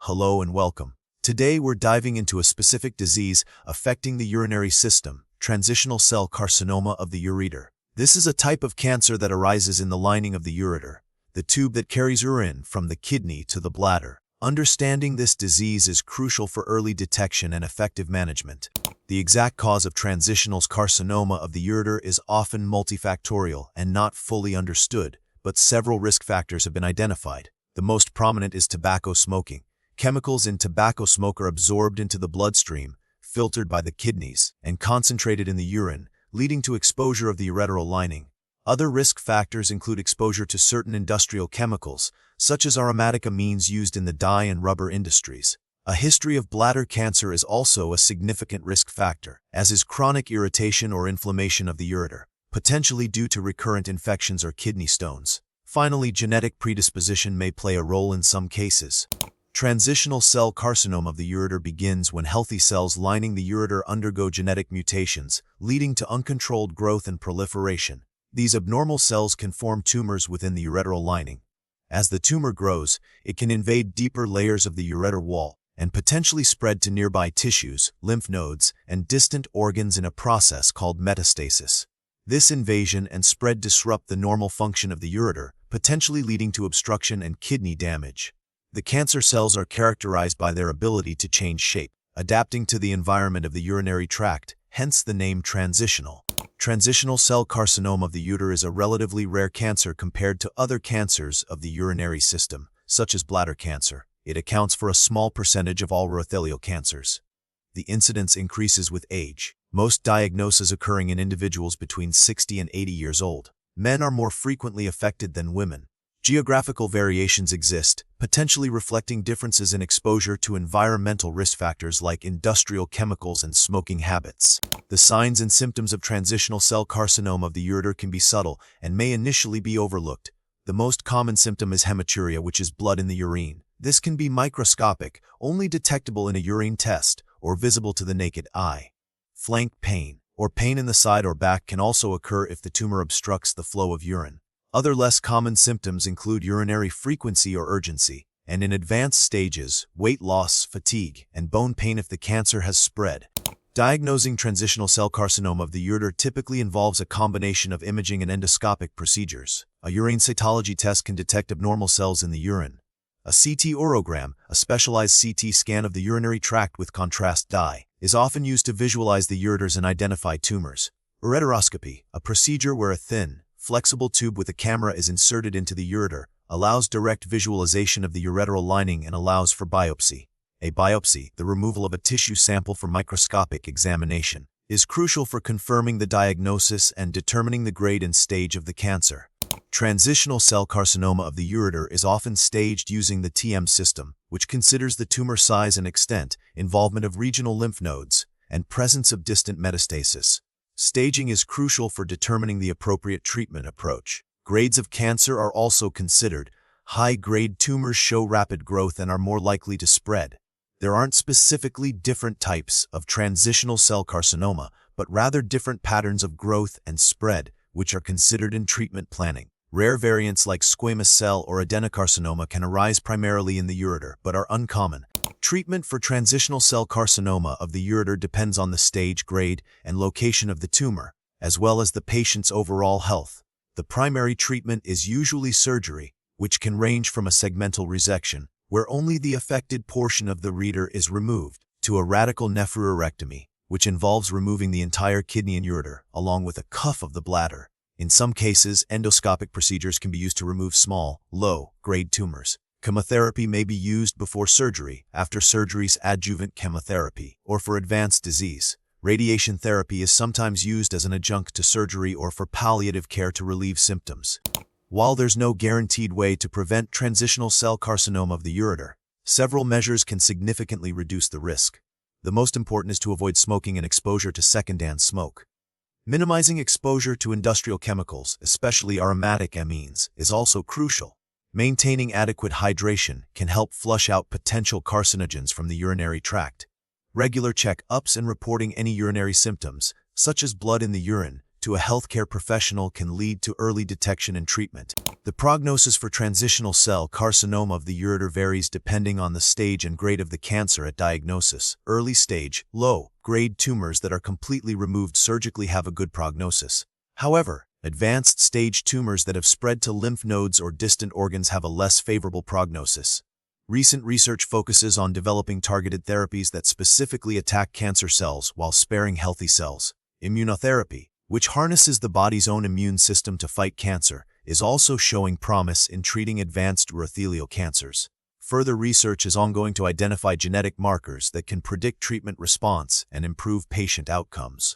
Hello and welcome. Today we're diving into a specific disease affecting the urinary system, transitional cell carcinoma of the ureter. This is a type of cancer that arises in the lining of the ureter, the tube that carries urine from the kidney to the bladder. Understanding this disease is crucial for early detection and effective management. The exact cause of transitional carcinoma of the ureter is often multifactorial and not fully understood, but several risk factors have been identified. The most prominent is tobacco smoking. Chemicals in tobacco smoke are absorbed into the bloodstream, filtered by the kidneys, and concentrated in the urine, leading to exposure of the ureteral lining. Other risk factors include exposure to certain industrial chemicals, such as aromatic amines used in the dye and rubber industries. A history of bladder cancer is also a significant risk factor, as is chronic irritation or inflammation of the ureter, potentially due to recurrent infections or kidney stones. Finally, genetic predisposition may play a role in some cases. Transitional cell carcinoma of the ureter begins when healthy cells lining the ureter undergo genetic mutations, leading to uncontrolled growth and proliferation. These abnormal cells can form tumors within the ureteral lining. As the tumor grows, it can invade deeper layers of the ureter wall and potentially spread to nearby tissues, lymph nodes, and distant organs in a process called metastasis. This invasion and spread disrupt the normal function of the ureter, potentially leading to obstruction and kidney damage. The cancer cells are characterized by their ability to change shape, adapting to the environment of the urinary tract, hence the name transitional. Transitional cell carcinoma of the ureter is a relatively rare cancer compared to other cancers of the urinary system, such as bladder cancer. It accounts for a small percentage of all urothelial cancers. The incidence increases with age, most diagnoses occurring in individuals between 60 and 80 years old. Men are more frequently affected than women. Geographical variations exist, potentially reflecting differences in exposure to environmental risk factors like industrial chemicals and smoking habits. The signs and symptoms of transitional cell carcinoma of the ureter can be subtle and may initially be overlooked. The most common symptom is hematuria, which is blood in the urine. This can be microscopic, only detectable in a urine test, or visible to the naked eye. Flank pain, or pain in the side or back, can also occur if the tumor obstructs the flow of urine. Other less common symptoms include urinary frequency or urgency, and in advanced stages, weight loss, fatigue, and bone pain if the cancer has spread. Diagnosing transitional cell carcinoma of the ureter typically involves a combination of imaging and endoscopic procedures. A urine cytology test can detect abnormal cells in the urine. A CT urogram, a specialized CT scan of the urinary tract with contrast dye, is often used to visualize the ureters and identify tumors. Ureteroscopy, a procedure where a thin, flexible tube with a camera is inserted into the ureter, allows direct visualization of the ureteral lining and allows for biopsy. A biopsy, the removal of a tissue sample for microscopic examination, is crucial for confirming the diagnosis and determining the grade and stage of the cancer. Transitional cell carcinoma of the ureter is often staged using the TM system, which considers the tumor size and extent, involvement of regional lymph nodes, and presence of distant metastasis. Staging is crucial for determining the appropriate treatment approach. Grades of cancer are also considered. High-grade tumors show rapid growth and are more likely to spread. There aren't specifically different types of transitional cell carcinoma, but rather different patterns of growth and spread, which are considered in treatment planning. Rare variants like squamous cell or adenocarcinoma can arise primarily in the ureter, but are uncommon. Treatment for transitional cell carcinoma of the ureter depends on the stage, grade, and location of the tumor, as well as the patient's overall health. The primary treatment is usually surgery, which can range from a segmental resection, where only the affected portion of the ureter is removed, to a radical nephrourectomy, which involves removing the entire kidney and ureter, along with a cuff of the bladder. In some cases, endoscopic procedures can be used to remove small, low-grade tumors. Chemotherapy may be used before surgery, after surgery's adjuvant chemotherapy, or for advanced disease. Radiation therapy is sometimes used as an adjunct to surgery or for palliative care to relieve symptoms. While there's no guaranteed way to prevent transitional cell carcinoma of the ureter, several measures can significantly reduce the risk. The most important is to avoid smoking and exposure to secondhand smoke. Minimizing exposure to industrial chemicals, especially aromatic amines, is also crucial. Maintaining adequate hydration can help flush out potential carcinogens from the urinary tract. Regular check-ups and reporting any urinary symptoms, such as blood in the urine, to to a healthcare professional can lead to early detection and treatment. The prognosis for transitional cell carcinoma of the ureter varies depending on the stage and grade of the cancer at diagnosis. Early stage, low-grade tumors that are completely removed surgically have a good prognosis. However, advanced stage tumors that have spread to lymph nodes or distant organs have a less favorable prognosis. Recent research focuses on developing targeted therapies that specifically attack cancer cells while sparing healthy cells. Immunotherapy, which harnesses the body's own immune system to fight cancer, is also showing promise in treating advanced urothelial cancers. Further research is ongoing to identify genetic markers that can predict treatment response and improve patient outcomes.